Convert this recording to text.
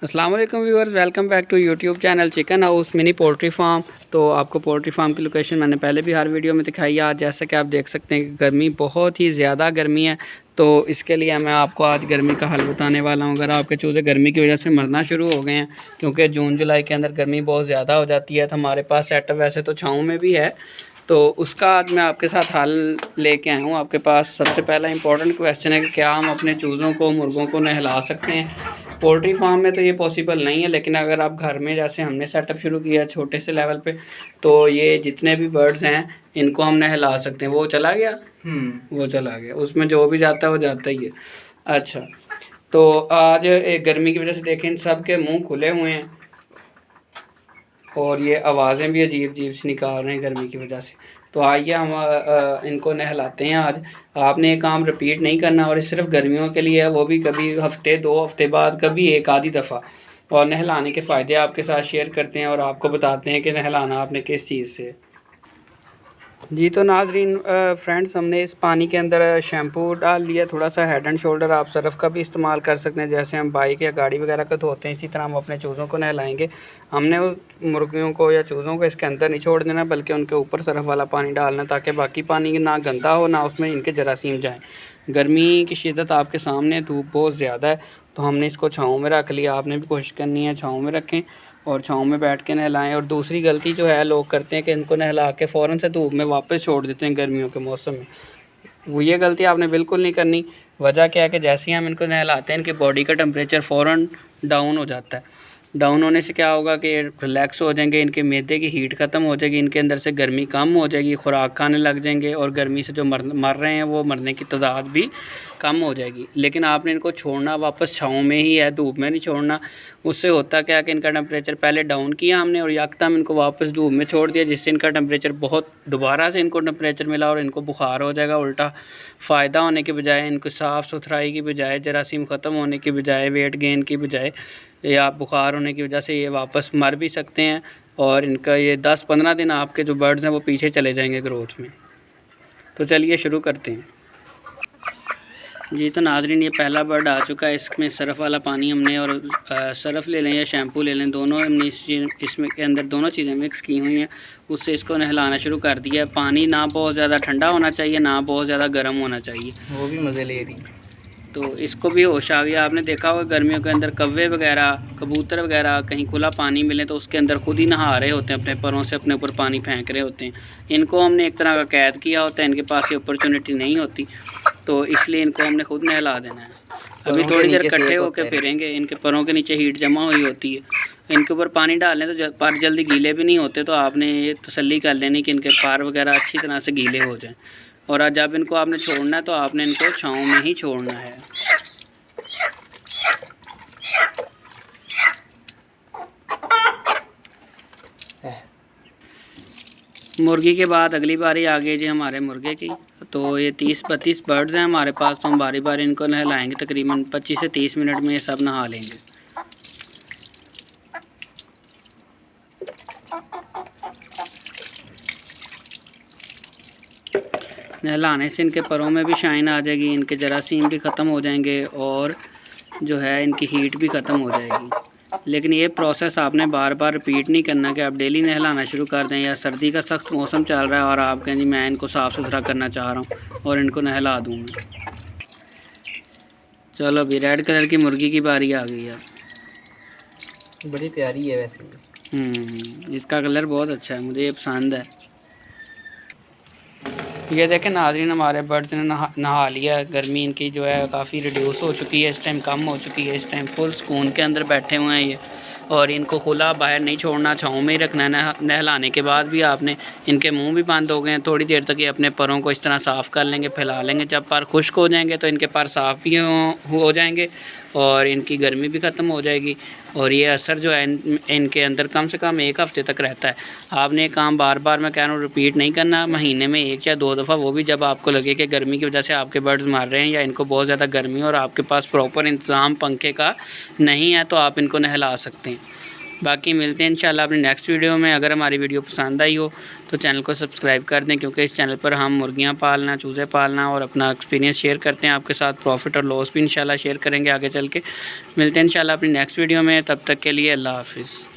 अस्सलाम वालेकुम viewers, welcome back to YouTube channel chicken house mini poultry farm. तो आपको पोल्ट्री फार्म की लोकेशन मैंने पहले भी हर वीडियो में दिखाई है। आज जैसा कि आप देख सकते हैं कि गर्मी बहुत ही ज़्यादा गर्मी है, तो इसके लिए मैं आपको आज गर्मी का हल बताने वाला हूं। अगर आपके चूज़े गर्मी की वजह से मरना शुरू हो गए हैं, क्योंकि जून जुलाई के अंदर गर्मी बहुत ज़्यादा हो जाती है, तो हमारे पास सेटअप वैसे तो छाँव में भी है, तो उसका आज मैं आपके साथ हल लेके आया हूँ आपके पास। सबसे पहला इंपॉर्टेंट क्वेश्चन है कि क्या हम अपने चूज़ों को, मुर्गों को नहला सकते हैं। पोल्ट्री फार्म में तो ये पॉसिबल नहीं है, लेकिन अगर आप घर में जैसे हमने सेटअप शुरू किया है छोटे से लेवल पे, तो ये जितने भी बर्ड्स हैं इनको हम नहला सकते हैं। वो चला गया, वो चला गया, उसमें जो भी जाता है वो जाता ही है। अच्छा, तो आज एक गर्मी की वजह से देखें इन सब के मुँह खुले हुए हैं और ये आवाज़ें भी अजीब अजीब सी निकाल रहे हैं गर्मी की वजह से। तो आइए हम इनको नहलाते हैं आज। आपने ये काम रिपीट नहीं करना, और सिर्फ गर्मियों के लिए है, वो भी कभी हफ्ते 2 हफ्ते बाद, कभी एक आधी दफ़ा। और नहलाने के फ़ायदे आपके साथ शेयर करते हैं और आपको बताते हैं कि नहलाना आपने किस चीज़ से। जी तो नाजरीन फ्रेंड्स, हमने इस पानी के अंदर शैम्पू डाल लिया, थोड़ा सा हेड एंड शोल्डर। आप सर्फ़ का भी इस्तेमाल कर सकते हैं, जैसे हम बाइक या गाड़ी वगैरह को धोते हैं, इसी तरह हम अपने चूज़ों को नहलाएंगे। हमने उस मुर्गियों को या चूज़ों को इसके अंदर नहीं छोड़ देना, बल्कि उनके ऊपर सर्फ़ वाला पानी डालना, ताकि बाकी पानी ना गंदा हो ना उसमें इनके जरासीम जाएँ। गर्मी की शिद्दत आपके सामने, धूप बहुत ज़्यादा है, तो हमने इसको छाँव में रख लिया। आपने भी कोशिश करनी है छाँव में रखें और छाँव में बैठ के नहलाएं। और दूसरी गलती जो है लोग करते हैं कि इनको नहला के फ़ौरन से धूप में वापस छोड़ देते हैं गर्मियों के मौसम में। वो ये गलती आपने बिल्कुल नहीं करनी। वजह क्या है कि जैसे ही हम इनको नहलाते हैं इनकी बॉडी का टेम्परेचर फ़ौरन डाउन हो जाता है। डाउन होने से क्या होगा कि रिलैक्स हो जाएंगे, इनके मैदे की हीट ख़त्म हो जाएगी, इनके अंदर से गर्मी कम हो जाएगी, खुराक खाने लग जाएंगे, और गर्मी से जो मर रहे हैं वो मरने की तादाद भी कम हो जाएगी। लेकिन आपने इनको छोड़ना वापस छाँव में ही है, धूप में नहीं छोड़ना। उससे होता क्या है कि इनका टेम्परेचर पहले डाउन किया हमने और यकदम इनको वापस धूप में छोड़ दिया, जिससे इनका टेम्परेचर बहुत दोबारा से इनको टेम्परेचर मिला और इनको बुखार हो जाएगा। उल्टा फ़ायदा होने के बजाय, इनको साफ़ सुथराई की बजाय, जरासीम ख़त्म होने की बजाय, वेट गेन की बजाय, या बुखार होने की वजह से ये वापस मर भी सकते हैं, और इनका ये 10-15 दिन आपके जो बर्ड्स हैं वो पीछे चले जाएंगे ग्रोथ में। तो चलिए शुरू करते हैं। जी तो नाजरीन, ये पहला बर्ड आ चुका है। इसमें सर्फ़ वाला पानी हमने, और सर्फ़ ले लें या शैम्पू ले लें, दोनों हमने इसमें के अंदर दोनों चीज़ें मिक्स की हुई हैं। उससे इसको नहलाना शुरू कर दिया है। पानी ना बहुत ज़्यादा ठंडा होना चाहिए, ना बहुत ज़्यादा गर्म होना चाहिए। वो भी मज़े ले रही। तो इसको भी होश आ गया। आपने देखा होगा गर्मियों के अंदर कौवे वगैरह, कबूतर वगैरह कहीं खुला पानी मिले तो उसके अंदर खुद ही नहा रहे होते हैं, अपने परों से अपने ऊपर पानी फेंक रहे होते हैं। इनको हमने एक तरह का कैद किया होता है, इनके पास ये अपॉर्चुनिटी नहीं होती, तो इसलिए इनको हमने खुद नहला देना है। अभी थोड़ी देर इकट्ठे होकर फिरेंगे, इनके परों के नीचे हीट जमा हुई होती है। इनके ऊपर पानी डालें तो पर जल्दी गीले भी नहीं होते, तो आपने ये तसल्ली कर लेनी कि इनके पार वगैरह अच्छी तरह से गीले हो जाएं। और जब इनको आपने छोड़ना है तो आपने इनको छाँव में ही छोड़ना है। मुर्गी के बाद अगली बारी आ गई जी हमारे मुर्गे की। तो ये 30-32 बर्ड्स हैं हमारे पास, तो हम बारी बारी इनको नहलाएंगे। तकरीबन 25 से 30 मिनट में ये सब नहा लेंगे। नहलाने से इनके परों में भी शाइन आ जाएगी, इनके जरासीम भी ख़त्म हो जाएंगे, और जो है इनकी हीट भी ख़त्म हो जाएगी। लेकिन ये प्रोसेस आपने बार बार रिपीट नहीं करना कि आप डेली नहलाना शुरू कर दें, या सर्दी का सख्त मौसम चल रहा है और आप कहें जी मैं इनको साफ़ सुथरा करना चाह रहा हूँ और इनको नहला दूँ मैं। चलो अभी रेड कलर की मुर्गी की बारी आ गई है। बड़ी प्यारी है वैसे। इसका कलर बहुत अच्छा है, मुझे ये पसंद है। ये देखें नाज़रीन, हमारे बर्ड्स ने नहा लिया। गर्मी इनकी जो है काफ़ी रिड्यूस हो चुकी है, इस टाइम कम हो चुकी है। इस टाइम फुल सुकून के अंदर बैठे हुए हैं ये, और इनको खुला बाहर नहीं छोड़ना, छाँव में ही रखना है। नहलाने के बाद भी आपने, इनके मुंह भी बंद हो गए हैं, थोड़ी देर तक ये अपने परों को इस तरह साफ़ कर लेंगे, फैला लेंगे। जब पर खुश्क हो जाएंगे तो इनके पर साफ़ भी हो जाएंगे और इनकी गर्मी भी ख़त्म हो जाएगी, और ये असर जो है इनके अंदर कम से कम 1 हफ़्ते तक रहता है। आपने काम बार बार मैं कह रहा हूँ रिपीट नहीं करना, महीने में 1 या 2 दफ़ा, वो भी जब आपको लगे कि गर्मी की वजह से आपके बर्ड्स मर रहे हैं या इनको बहुत ज़्यादा गर्मी और आपके पास प्रॉपर इंतज़ाम पंखे का नहीं है, तो आप इनको नहला सकते हैं। बाकी मिलते हैं इंशाल्लाह अपनी नेक्स्ट वीडियो में। अगर हमारी वीडियो पसंद आई हो तो चैनल को सब्सक्राइब कर दें, क्योंकि इस चैनल पर हम मुर्गियाँ पालना, चूज़े पालना और अपना एक्सपीरियंस शेयर करते हैं आपके साथ। प्रॉफिट और लॉस भी इंशाल्लाह शेयर करेंगे आगे चल के। मिलते हैं इंशाल्लाह अपनी नेक्स्ट वीडियो में, तब तक के लिए अल्लाह हाफिज़।